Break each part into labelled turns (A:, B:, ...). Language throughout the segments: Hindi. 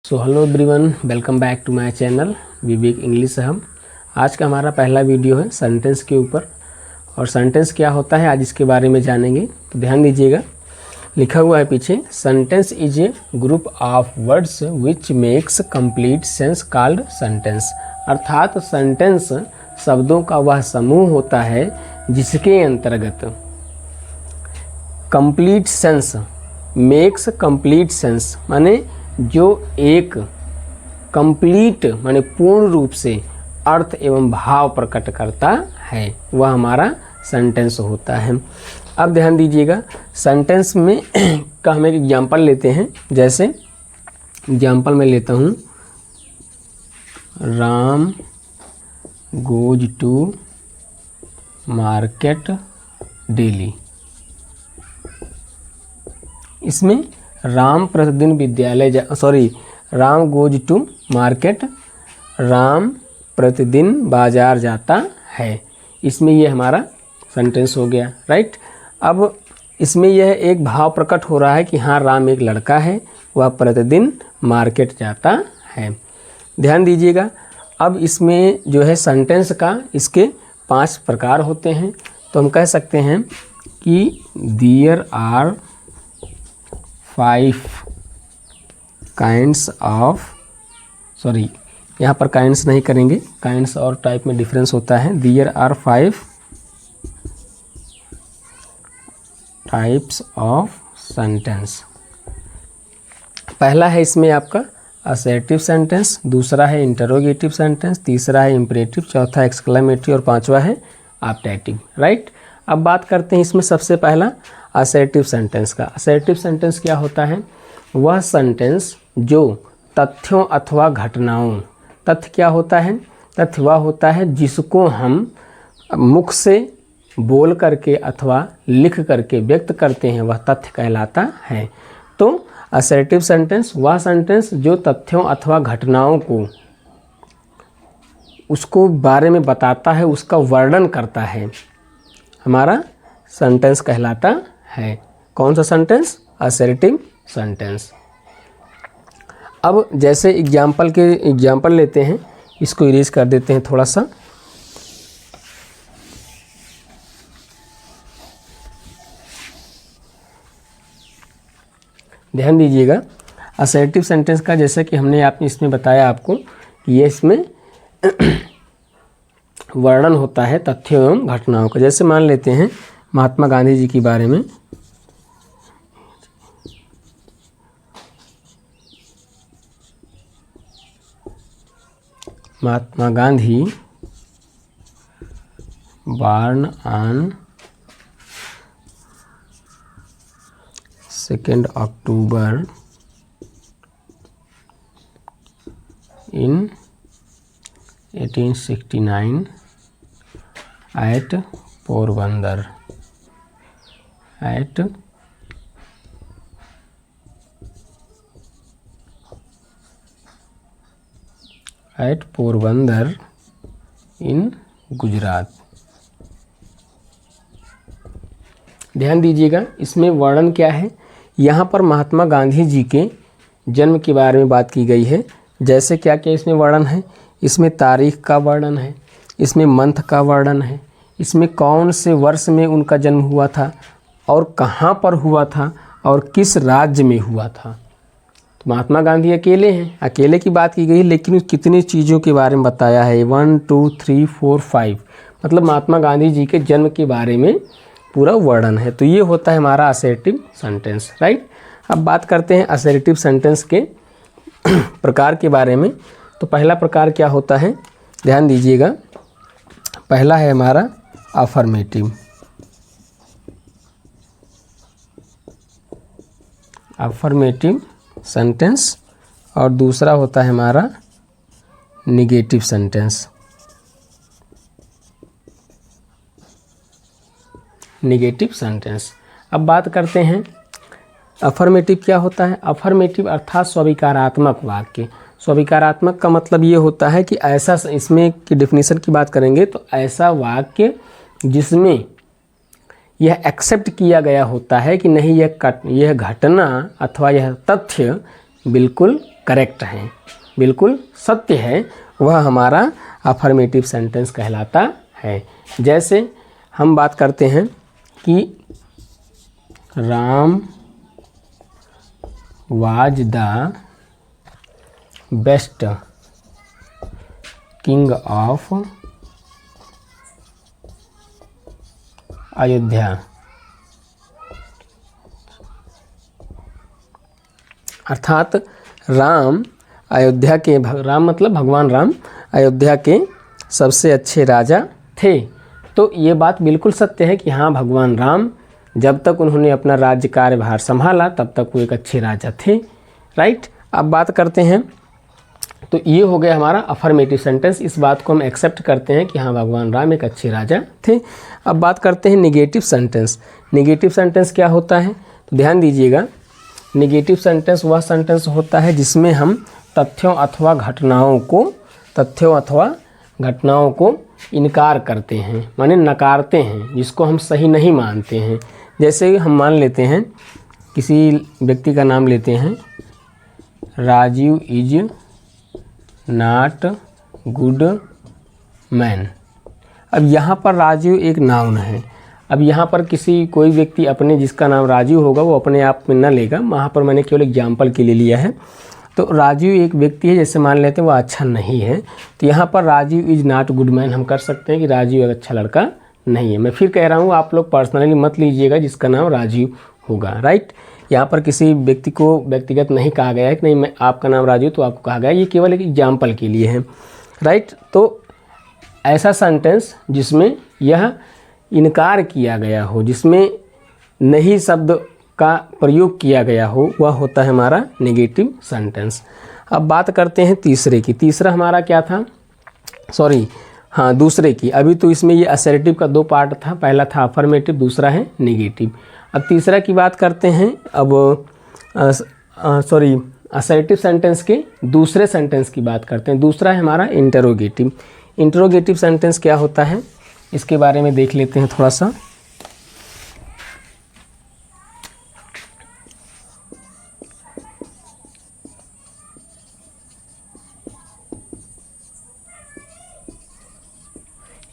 A: So hello everyone, welcome back to my channel Vivek English हम। आज का हमारा पहला वीडियो है सेंटेंस के ऊपर, और सेंटेंस क्या होता है आज इसके बारे में जानेंगे। तो ध्यान दीजिएगा, लिखा हुआ है पीछे, sentence is a group of words which makes complete sense called sentence. अर्थात सेंटेंस शब्दों का वह समूह होता है जिसके अंतर्गत complete sense, makes complete sense माने जो एक कंप्लीट माने पूर्ण रूप से अर्थ एवं भाव प्रकट करता है, वह हमारा सेंटेंस होता है। अब ध्यान दीजिएगा, सेंटेंस में का हम एक एग्जाम्पल लेते हैं। जैसे एग्जाम्पल में लेता हूँ, Ram goes to market daily. इसमें राम प्रतिदिन विद्यालय Ram goes to market, Ram प्रतिदिन बाजार जाता है। इसमें ये हमारा सेंटेंस हो गया, राइट। अब इसमें यह एक भाव प्रकट हो रहा है कि हाँ, राम एक लड़का है, वह प्रतिदिन मार्केट जाता है। ध्यान दीजिएगा, अब इसमें जो है सेंटेंस का इसके 5 प्रकार होते हैं। तो हम कह सकते हैं कि देयर आर 5 काइंड्स ऑफ, यहाँ पर काइंड्स नहीं करेंगे, काइंड्स और टाइप में डिफरेंस होता है। There are 5 types of sentence. पहला है इसमें आपका असर्टिव सेंटेंस, दूसरा है इंटरोगेटिव सेंटेंस, तीसरा है इम्परेटिव, चौथा एक्सक्लेमेटरी और पांचवा है ऑप्टेटिव, राइट। अब बात करते हैं इसमें सबसे पहला असर्टिव सेंटेंस का। असर्टिव सेंटेंस क्या होता है? वह सेंटेंस जो तथ्यों अथवा घटनाओं, तथ्य क्या होता है? तथ्य वह होता है जिसको हम मुख से बोल करके अथवा लिख करके व्यक्त करते हैं, वह तथ्य कहलाता है। तो असर्टिव सेंटेंस वह सेंटेंस जो तथ्यों अथवा घटनाओं को उसको बारे में बताता है, उसका वर्णन करता है, हमारा सेंटेंस कहलाता है। कौन सा सेंटेंस? Assertive sentence. अब जैसे एग्जाम्पल लेते हैं, इसको इरेज कर देते हैं थोड़ा सा। ध्यान दीजिएगा, असर्टिव सेंटेंस का जैसे कि हमने इसमें बताया आपको कि ये इसमें वर्णन होता है तथ्यों एवं घटनाओं का। जैसे मान लेते हैं महात्मा गांधी जी के बारे में। Mahatma Gandhi born on 2nd October in 1869 at Porbandar. At Porbandar in Gujarat. ध्यान दीजिएगा, इसमें वर्णन क्या है? यहाँ पर महात्मा गांधी जी के जन्म के बारे में बात की गई है। जैसे क्या क्या इसमें वर्णन है? इसमें तारीख का वर्णन है, इसमें मंथ का वर्णन है, इसमें कौन से वर्ष में उनका जन्म हुआ था और कहाँ पर हुआ था और किस राज्य में हुआ था। तो महात्मा गांधी अकेले हैं, अकेले की बात की गई, लेकिन कितनी चीज़ों के बारे में बताया है? 1 2 3 4 5, मतलब महात्मा गांधी जी के जन्म के बारे में पूरा वर्णन है। तो ये होता है हमारा असर्टिव सेंटेंस, राइट। अब बात करते हैं असर्टिव सेंटेंस के प्रकार के बारे में। तो पहला प्रकार क्या होता है? ध्यान दीजिएगा, पहला है हमारा अफर्मेटिव। अफर्मेटिव सेंटेंस, और दूसरा होता है हमारा निगेटिव सेंटेंस। Negative sentence. अब बात करते हैं अफर्मेटिव क्या होता है। अफर्मेटिव अर्थात स्वीकारात्मक वाक्य। स्वीकारात्मक का मतलब ये होता है कि ऐसा, इसमें की डेफिनेशन की बात करेंगे तो ऐसा वाक्य जिसमें यह एक्सेप्ट किया गया होता है कि नहीं, यह घटना अथवा यह तथ्य बिल्कुल करेक्ट है, बिल्कुल सत्य है, वह हमारा अफर्मेटिव सेंटेंस कहलाता है। जैसे हम बात करते हैं कि Ram was the best king of Ayodhya, अर्थात राम अयोध्या के, राम मतलब भगवान राम अयोध्या के सबसे अच्छे राजा थे। तो ये बात बिल्कुल सत्य है कि हाँ, भगवान राम जब तक उन्होंने अपना राज्य कार्यभार संभाला तब तक वो एक अच्छे राजा थे। राइट। अब बात करते हैं, तो ये हो गया हमारा अफर्मेटिव सेंटेंस, इस बात को हम एक्सेप्ट करते हैं कि हाँ, भगवान राम एक अच्छे राजा थे। अब बात करते हैं निगेटिव सेंटेंस। निगेटिव सेंटेंस क्या होता है, तो ध्यान दीजिएगा, निगेटिव सेंटेंस वह सेंटेंस होता है जिसमें हम तथ्यों अथवा घटनाओं को इनकार करते हैं, माने नकारते हैं, जिसको हम सही नहीं मानते हैं। जैसे हम मान लेते हैं, किसी व्यक्ति का नाम लेते हैं, Rajiv is not good man. अब यहाँ पर राजीव एक नाउन है। अब यहाँ पर कोई व्यक्ति अपने, जिसका नाम राजीव होगा, वो अपने आप में न लेगा, वहाँ पर मैंने केवल एग्जाम्पल के लिए लिया है। तो राजीव एक व्यक्ति है, जैसे मान लेते हैं वो अच्छा नहीं है, तो यहाँ पर Rajiv is not good man हम कर सकते हैं कि राजीव एक अच्छा लड़का नहीं है। मैं फिर कह रहा हूँ, आप लोग पर्सनली मत लीजिएगा जिसका नाम राजीव होगा। राइट। यहाँ पर किसी व्यक्ति को व्यक्तिगत नहीं कहा गया है कि नहीं मैं आपका नाम राजीव तो आपको कहा गया, ये केवल एक एग्जाम्पल के लिए है। राइट। तो ऐसा सेंटेंस जिसमें यह इनकार किया गया हो, जिसमें नहीं शब्द का प्रयोग किया गया हो, वह होता है हमारा नेगेटिव सेंटेंस। अब बात करते हैं तीसरे की। तीसरा हमारा क्या था, दूसरे की। अभी तो इसमें ये असर्टिव का दो पार्ट था, पहला था अफर्मेटिव, दूसरा है नेगेटिव। अब तीसरा की बात करते हैं। अब असर्टिव सेंटेंस के दूसरे सेंटेंस की बात करते हैं। दूसरा है हमारा इंटरोगेटिव। इंटरोगेटिव सेंटेंस क्या होता है, इसके बारे में देख लेते हैं थोड़ा सा।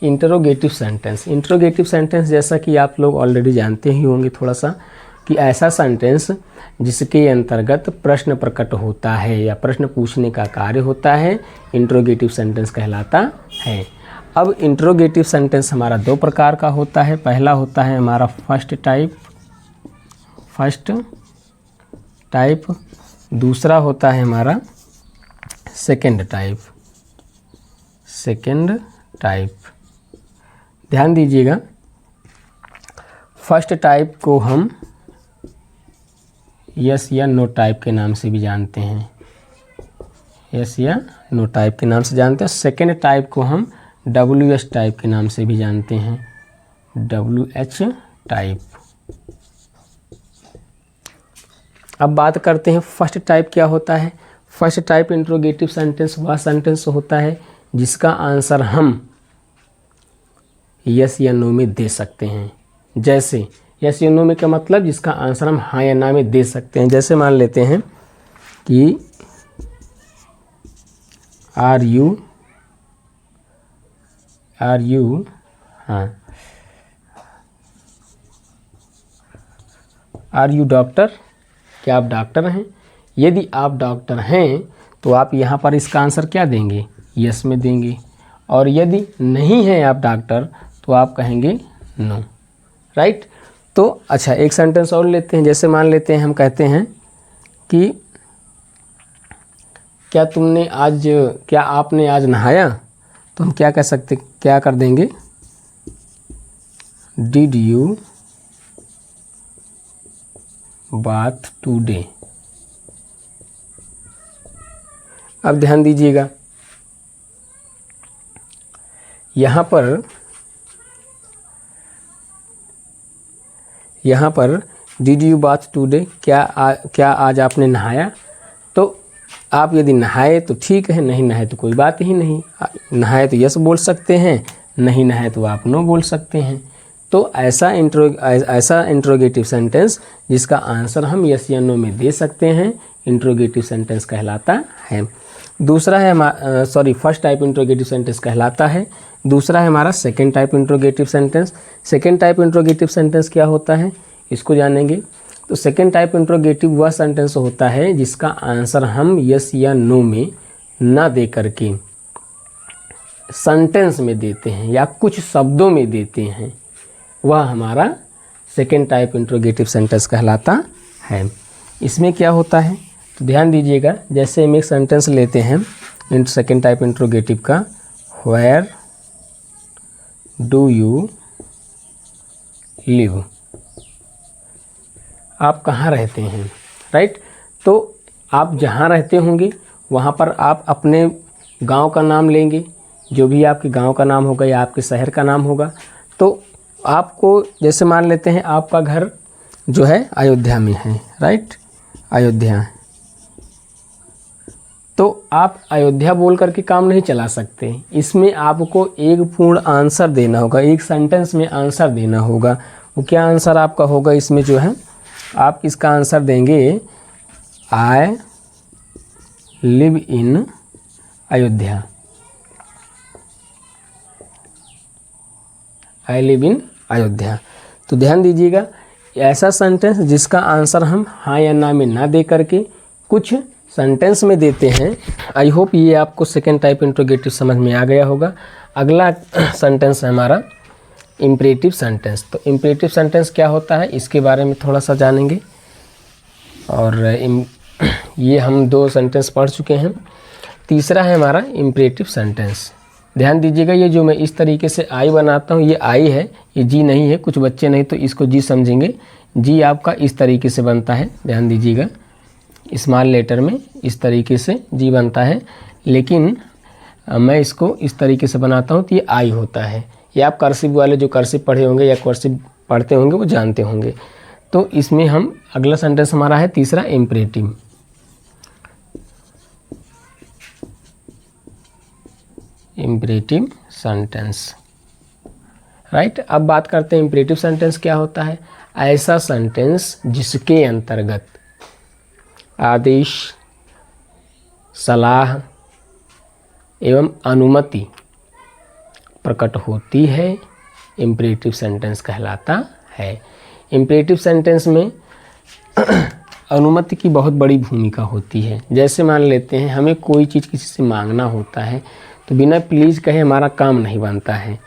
A: इंटरोगेटिव सेंटेंस जैसा कि आप लोग ऑलरेडी जानते ही होंगे थोड़ा सा, कि ऐसा सेंटेंस जिसके अंतर्गत प्रश्न प्रकट होता है या प्रश्न पूछने का कार्य होता है, इंटरोगेटिव सेंटेंस कहलाता है। अब इंटरोगेटिव सेंटेंस हमारा दो प्रकार का होता है। पहला होता है हमारा फर्स्ट टाइप, दूसरा होता है हमारा सेकंड टाइप। ध्यान दीजिएगा, फर्स्ट टाइप को हम यस या नो टाइप के नाम से भी जानते हैं, यस या नो टाइप के नाम से जानते हैं। सेकंड टाइप को हम WH टाइप के नाम से भी जानते हैं, WH टाइप। अब बात करते हैं फर्स्ट टाइप क्या होता है। फर्स्ट टाइप इंट्रोगेटिव सेंटेंस वह सेंटेंस होता है जिसका आंसर हम यस या नो में दे सकते हैं। जैसे यस या नो में क्या मतलब, जिसका आंसर हम हाँ या ना में दे सकते हैं। जैसे मान लेते हैं कि आर यू डॉक्टर, क्या आप डॉक्टर हैं। यदि आप डॉक्टर हैं तो आप यहाँ पर इसका आंसर क्या देंगे, यस में देंगे। और यदि नहीं हैं आप डॉक्टर तो आप कहेंगे नो। राइट। तो अच्छा, एक सेंटेंस और लेते हैं। जैसे मान लेते हैं हम कहते हैं कि क्या आपने आज नहाया, तो हम क्या कह सकते, क्या कर देंगे, डिड यू बाथ टुडे। अब ध्यान दीजिएगा, यहाँ पर डिड यू बाथ टुडे, क्या आज आपने नहाया। तो आप यदि नहाए तो ठीक है, नहीं नहाए तो कोई बात ही नहीं। नहाए तो यस बोल सकते हैं, नहीं नहाए तो आप नो बोल सकते हैं। तो ऐसा इंट्रोगेटिव सेंटेंस जिसका आंसर हम यस या नो में दे सकते हैं, इंट्रोगेटिव सेंटेंस कहलाता है। दूसरा है फर्स्ट टाइप इंट्रोगेटिव सेंटेंस कहलाता है। दूसरा है हमारा second type interrogative sentence. Second type interrogative sentence क्या होता है इसको जानेंगे। तो सेकेंड टाइप इंट्रोगेटिव वह सेंटेंस होता है जिसका आंसर हम यस या नो में ना दे करके सेंटेंस में देते हैं या कुछ शब्दों में देते हैं, वह हमारा सेकेंड टाइप इंट्रोगेटिव सेंटेंस कहलाता है। इसमें क्या होता है तो ध्यान दीजिएगा, जैसे हम एक सेंटेंस लेते हैं सेकेंड टाइप इंट्रोगेटिव का, वेयर डू यू लिव, आप कहाँ रहते हैं, राइट। तो आप जहाँ रहते होंगे वहाँ पर आप अपने गांव का नाम लेंगे, जो भी आपके गांव का नाम होगा या आपके शहर का नाम होगा। तो आपको जैसे मान लेते हैं आपका घर जो है अयोध्या में है, राइट, अयोध्या। तो आप अयोध्या बोल करके काम नहीं चला सकते, इसमें आपको एक पूर्ण आंसर देना होगा, एक सेंटेंस में आंसर देना होगा। वो क्या आंसर आपका होगा इसमें जो है, आप इसका आंसर देंगे I live in Ayodhya, I live in Ayodhya. तो ध्यान दीजिएगा, ऐसा सेंटेंस जिसका आंसर हम हाँ या ना में ना दे करके कुछ सेंटेंस में देते हैं। आई होप ये आपको सेकेंड टाइप इंट्रोगेटिव समझ में आ गया होगा। अगला सेंटेंस है हमारा इम्परेटिव सेंटेंस। तो इम्परेटिव सेंटेंस क्या होता है इसके बारे में थोड़ा सा जानेंगे। और ये हम दो सेंटेंस पढ़ चुके हैं। तीसरा है हमारा इम्परेटिव सेंटेंस। ध्यान दीजिएगा, ये जो मैं इस तरीके से आई बनाता हूँ, ये आई है, ये जी नहीं है। कुछ बच्चे नहीं तो इसको जी समझेंगे। जी आपका इस तरीके से बनता है, ध्यान दीजिएगा, स्मॉल लेटर में इस तरीके से जी बनता है, लेकिन मैं इसको इस तरीके से बनाता हूँ तो ये आई होता है। ये आप कर्सिव वाले जो कर्सिव पढ़े होंगे या कर्सिव पढ़ते होंगे वो जानते होंगे। तो इसमें हम अगला सेंटेंस हमारा है तीसरा इम्परेटिव। Imperative sentence, right. अब बात करते हैं इम्परेटिव सेंटेंस क्या होता है। ऐसा सेंटेंस जिसके अंतर्गत आदेश, सलाह एवं अनुमति प्रकट होती है, इम्परेटिव सेंटेंस कहलाता है। इम्परेटिव सेंटेंस में अनुमति की बहुत बड़ी भूमिका होती है। जैसे मान लेते हैं हमें कोई चीज़ किसी से मांगना होता है तो बिना प्लीज़ कहे हमारा काम नहीं बनता है,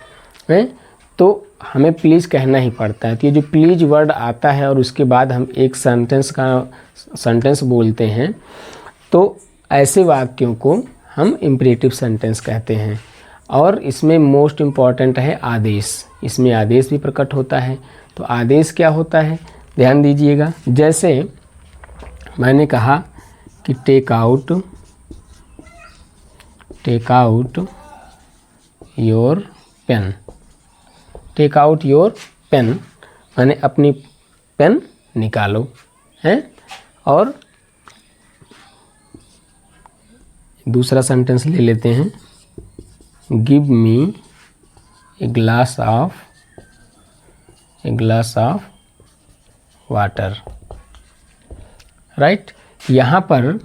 A: तो हमें प्लीज़ कहना ही पड़ता है। तो ये जो प्लीज़ वर्ड आता है और उसके बाद हम एक सेंटेंस बोलते हैं, तो ऐसे वाक्यों को हम इम्परेटिव सेंटेंस कहते हैं। और इसमें मोस्ट इम्पॉर्टेंट है आदेश। इसमें आदेश भी प्रकट होता है। तो आदेश क्या होता है ध्यान दीजिएगा, जैसे मैंने कहा कि take out your pen. Take out your pen माने अपनी पेन निकालो, हैं। और दूसरा सेंटेंस ले लेते हैं, give me a glass of water, right. यहाँ पर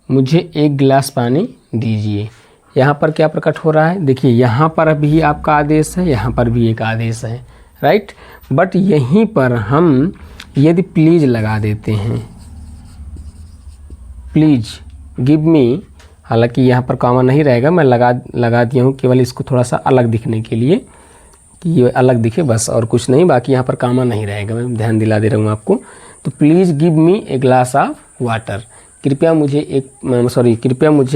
A: मुझे एक गिलास पानी दीजिए। यहाँ पर क्या प्रकट हो रहा है, देखिए यहाँ पर भी आपका आदेश है, यहाँ पर भी एक आदेश है, राइट। बट यहीं पर हम यदि प्लीज़ लगा देते हैं, प्लीज़ गिव मी, हालांकि यहाँ पर कॉमा नहीं रहेगा, मैं लगा दिया हूँ केवल इसको थोड़ा सा अलग दिखने के लिए कि ये अलग दिखे बस, और कुछ नहीं। बाकी यहाँ पर कॉमा नहीं रहेगा, मैं ध्यान दिला दे रहा हूँ आपको। तो please give me a glass of water, कृपया मुझे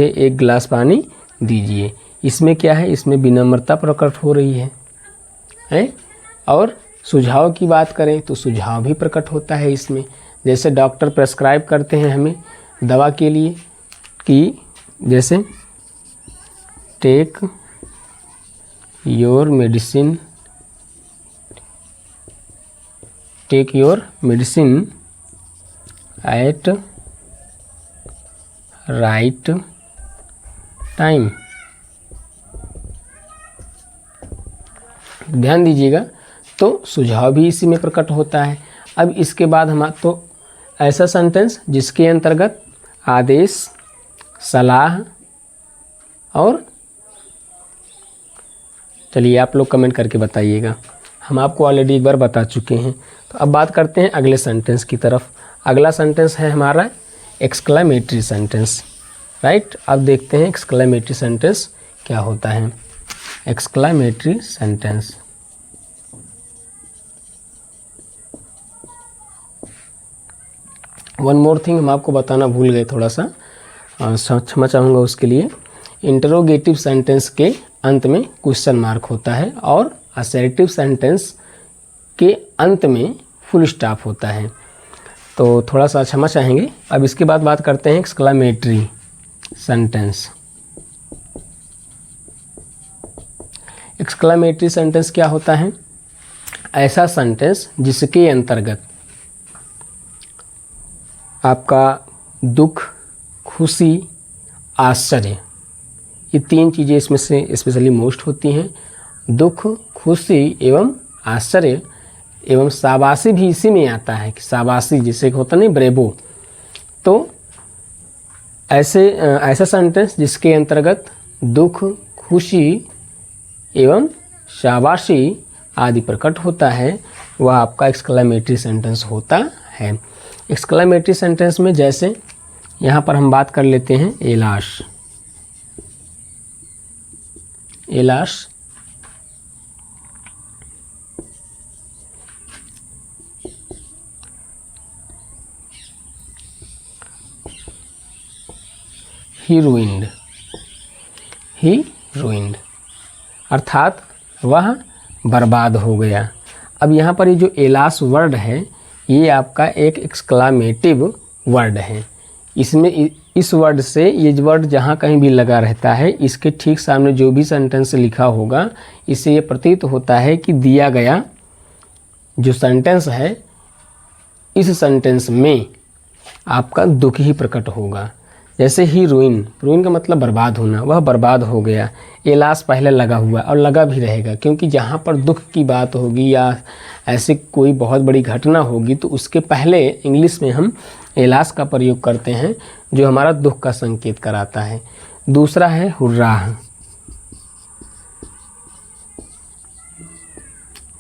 A: एक गिलास पानी दीजिए। इसमें क्या है, इसमें विनम्रता प्रकट हो रही है। और सुझाव की बात करें तो सुझाव भी प्रकट होता है इसमें। जैसे डॉक्टर प्रेस्क्राइब करते हैं हमें दवा के लिए कि जैसे take your medicine at right time. ध्यान दीजिएगा, तो सुझाव भी इसी में प्रकट होता है। अब इसके बाद हम तो ऐसा सेंटेंस जिसके अंतर्गत आदेश, सलाह और चलिए आप लोग कमेंट करके बताइएगा। हम आपको ऑलरेडी एक बार बता चुके हैं। तो अब बात करते हैं अगले सेंटेंस की तरफ। अगला सेंटेंस है हमारा एक्सक्लेमेटरी सेंटेंस, राइट। अब देखते हैं एक्सक्लेमेटरी सेंटेंस क्या होता है। Exclamatory sentence, one more thing हम आपको बताना भूल गए, थोड़ा सा क्षमा चाहूँगा उसके लिए। इंटरोगेटिव सेंटेंस के अंत में क्वेश्चन मार्क होता है और असर्टिव सेंटेंस के अंत में फुल स्टॉप होता है। तो थोड़ा सा क्षमा चाहेंगे। अब इसके बाद बात करते हैं एक्सक्लेमेटरी सेंटेंस। एक्सक्लेमेटरी सेंटेंस क्या होता है? ऐसा सेंटेंस जिसके अंतर्गत आपका दुख, खुशी, आश्चर्य, ये तीन चीज़ें इसमें से स्पेशली मोस्ट होती हैं। दुख, खुशी एवं आश्चर्य एवं शाबाशी भी इसी में आता है कि शाबाशी जिसे होता नहीं ब्रेवो। तो ऐसा सेंटेंस जिसके अंतर्गत दुख, खुशी एवं शाबाशी आदि प्रकट होता है वह आपका एक्सक्लेमेटरी सेंटेंस होता है। एक्सक्लेमेटरी सेंटेंस में जैसे यहाँ पर हम बात कर लेते हैं एलाश। एलाश ही ruined अर्थात वह बर्बाद हो गया। अब यहाँ पर ये जो एलास वर्ड है ये आपका एक एक्सक्लेमेटिव वर्ड है। इसमें इस वर्ड से ये वर्ड जहाँ कहीं भी लगा रहता है इसके ठीक सामने जो भी सेंटेंस लिखा होगा इससे ये प्रतीत होता है कि दिया गया जो सेंटेंस है इस सेंटेंस में आपका दुख ही प्रकट होगा। जैसे ही रुइन का मतलब बर्बाद होना, वह बर्बाद हो गया। एलास पहले लगा हुआ और लगा भी रहेगा, क्योंकि जहाँ पर दुख की बात होगी या ऐसे कोई बहुत बड़ी घटना होगी तो उसके पहले इंग्लिश में हम एलास का प्रयोग करते हैं जो हमारा दुख का संकेत कराता है। दूसरा है हुर्राह।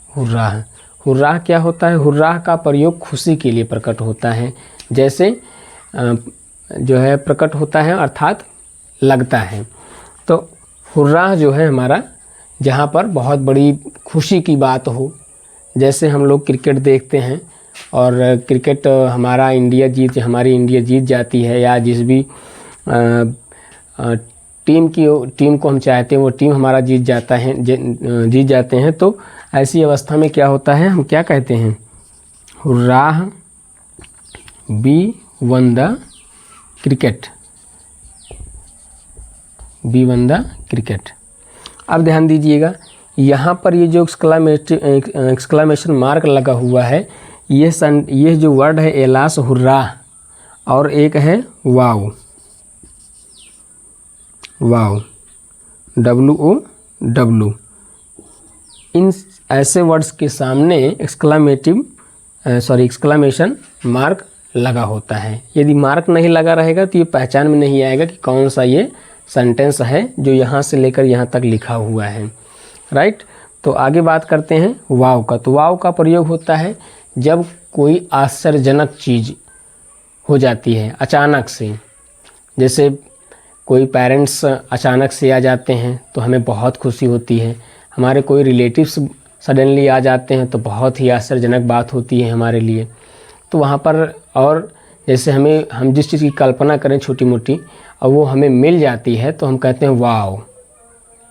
A: हुर्राह हुर्राह क्या होता है? हुर्राह का प्रयोग खुशी के लिए प्रकट होता है। जैसे जो है प्रकट होता है अर्थात लगता है। तो हुर्राह जो है हमारा जहाँ पर बहुत बड़ी खुशी की बात हो, जैसे हम लोग क्रिकेट देखते हैं और क्रिकेट हमारी इंडिया जीत जाती है या जिस भी टीम को हम चाहते हैं वो टीम हमारा जीत जाते हैं तो ऐसी अवस्था में क्या होता है, हम क्या कहते हैं? हुर्राह बी वन द क्रिकेट। अब ध्यान दीजिएगा यहाँ पर ये जो एक्सक्लेमेशन मार्क लगा हुआ है ये जो वर्ड है एलास, हुर्राह और एक है वाव WOW। इन ऐसे वर्ड्स के सामने एक्सक्लेमेशन मार्क लगा होता है। यदि मार्क नहीं लगा रहेगा तो ये पहचान में नहीं आएगा कि कौन सा ये सेंटेंस है जो यहाँ से लेकर यहाँ तक लिखा हुआ है, राइट। तो आगे बात करते हैं वाव का। तो वाव का प्रयोग होता है जब कोई आश्चर्यजनक चीज़ हो जाती है अचानक से। जैसे कोई पेरेंट्स अचानक से आ जाते हैं तो हमें बहुत खुशी होती है। हमारे कोई रिलेटिव्स सडनली आ जाते हैं तो बहुत ही आश्चर्यजनक बात होती है हमारे लिए। तो वहाँ पर और जैसे हम जिस चीज़ की कल्पना करें छोटी मोटी और वो हमें मिल जाती है तो हम कहते हैं वाव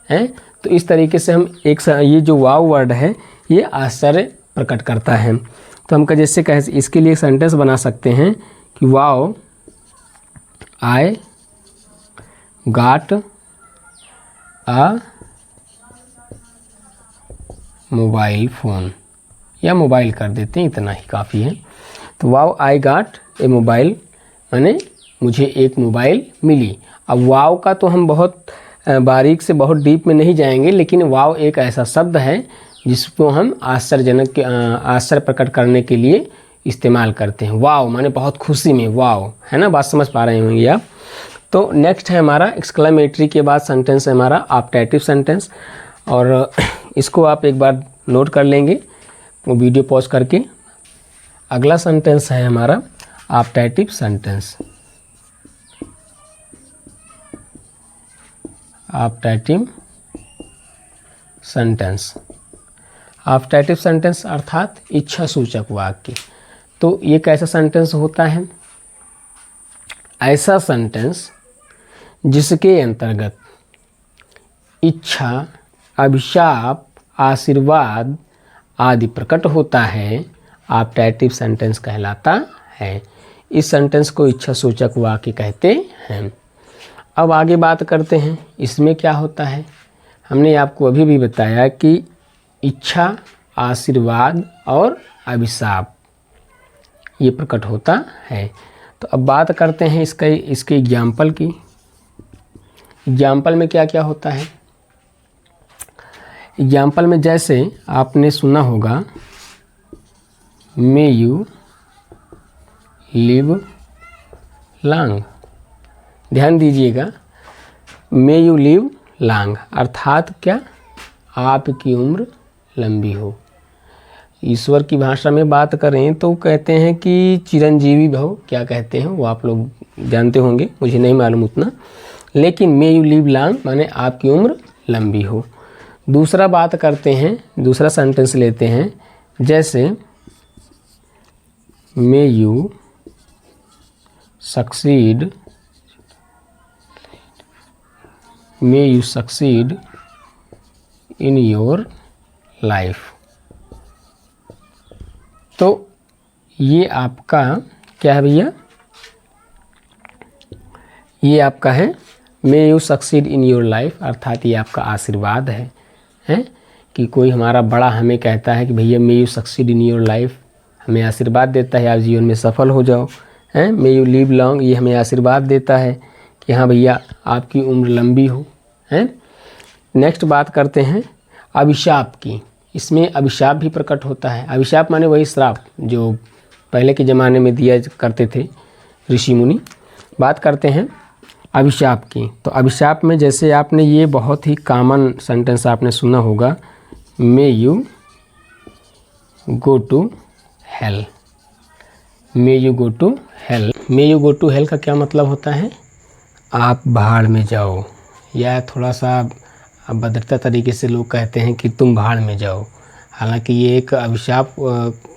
A: हैं। तो इस तरीके से हम ये जो वाव वर्ड है ये आश्चर्य प्रकट करता है। तो हम जैसे इसके लिए एक सेंटेंस बना सकते हैं कि wow I got a mobile phone, या मोबाइल कर देते हैं, इतना ही काफ़ी है। तो वाव आई गॉट ए मोबाइल माने मुझे एक मोबाइल मिली। अब वाव का तो हम बहुत बारीक से बहुत डीप में नहीं जाएंगे, लेकिन वाव एक ऐसा शब्द है जिसको हम आश्चर्य प्रकट करने के लिए इस्तेमाल करते हैं। वाओ माने बहुत खुशी में, वाओ, है ना, बात समझ पा रहे होंगे आप। तो नेक्स्ट है हमारा एक्सक्लेमेटरी के बाद सेंटेंस है हमारा ऑप्टेटिव सेंटेंस, और इसको आप एक बार नोट कर लेंगे वो वीडियो पॉज करके। अगला सेंटेंस है हमारा optative sentence. Optative sentence, optative sentence अर्थात इच्छा सूचक वाक्य। तो ये कैसा सेंटेंस होता है? ऐसा सेंटेंस जिसके अंतर्गत इच्छा, अभिशाप, आशीर्वाद आदि प्रकट होता है, ऑप्टेटिव सेंटेंस कहलाता है। इस सेंटेंस को इच्छा सूचक वाक्य कहते हैं। अब आगे बात करते हैं इसमें क्या होता है। हमने आपको अभी भी बताया कि इच्छा, आशीर्वाद और अभिशाप ये प्रकट होता है। तो अब बात करते हैं इसके एग्जाम्पल की। एग्जाम्पल में क्या क्या होता है? एग्जाम्पल में जैसे आपने सुना होगा, मे यू लिव लॉन्ग। ध्यान दीजिएगा, मे यू लिव लॉन्ग अर्थात क्या? आपकी उम्र लंबी हो। ईश्वर की भाषा में बात करें तो कहते हैं कि चिरंजीवी भव, क्या कहते हैं वो आप लोग जानते होंगे, मुझे नहीं मालूम उतना, लेकिन मे यू लिव लॉन्ग माने आपकी उम्र लंबी हो। दूसरा बात करते हैं, दूसरा सेंटेंस लेते हैं, जैसे may you succeed, may you succeed in your life. तो ये आपका क्या है भैया? ये आपका है may you succeed in your life अर्थात ये आपका आशीर्वाद है, हैं कि कोई हमारा बड़ा हमें कहता है कि भैया may you succeed in your life, हमें आशीर्वाद देता है आप जीवन में सफल हो जाओ, हैं। मे यू लिव लॉन्ग ये हमें आशीर्वाद देता है कि हाँ भैया आपकी उम्र लंबी हो, हैं। नेक्स्ट बात करते हैं अभिशाप की। इसमें अभिशाप भी प्रकट होता है। अभिशाप माने वही श्राप जो पहले के ज़माने में दिया करते थे ऋषि मुनि। बात करते हैं अभिशाप की। तो अभिशाप में जैसे आपने ये बहुत ही कॉमन सेंटेंस आपने सुना होगा, may you go to hell. May you go to hell. May you go to hell का क्या मतलब होता है? आप भाड़ में जाओ, या थोड़ा सा अभद्रता तरीके से लोग कहते हैं कि तुम भाड़ में जाओ। हालांकि ये एक अभिशाप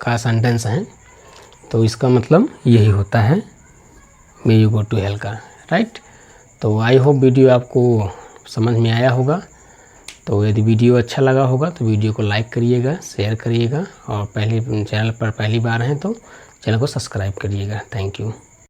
A: का सेंटेंस है, तो इसका मतलब यही होता है may you go to hell का, राइट। तो आई होप वीडियो आपको समझ में आया होगा। तो यदि वीडियो अच्छा लगा होगा तो वीडियो को लाइक करिएगा, शेयर करिएगा, और चैनल पर पहली बार हैं तो चैनल को सब्सक्राइब करिएगा। Thank you.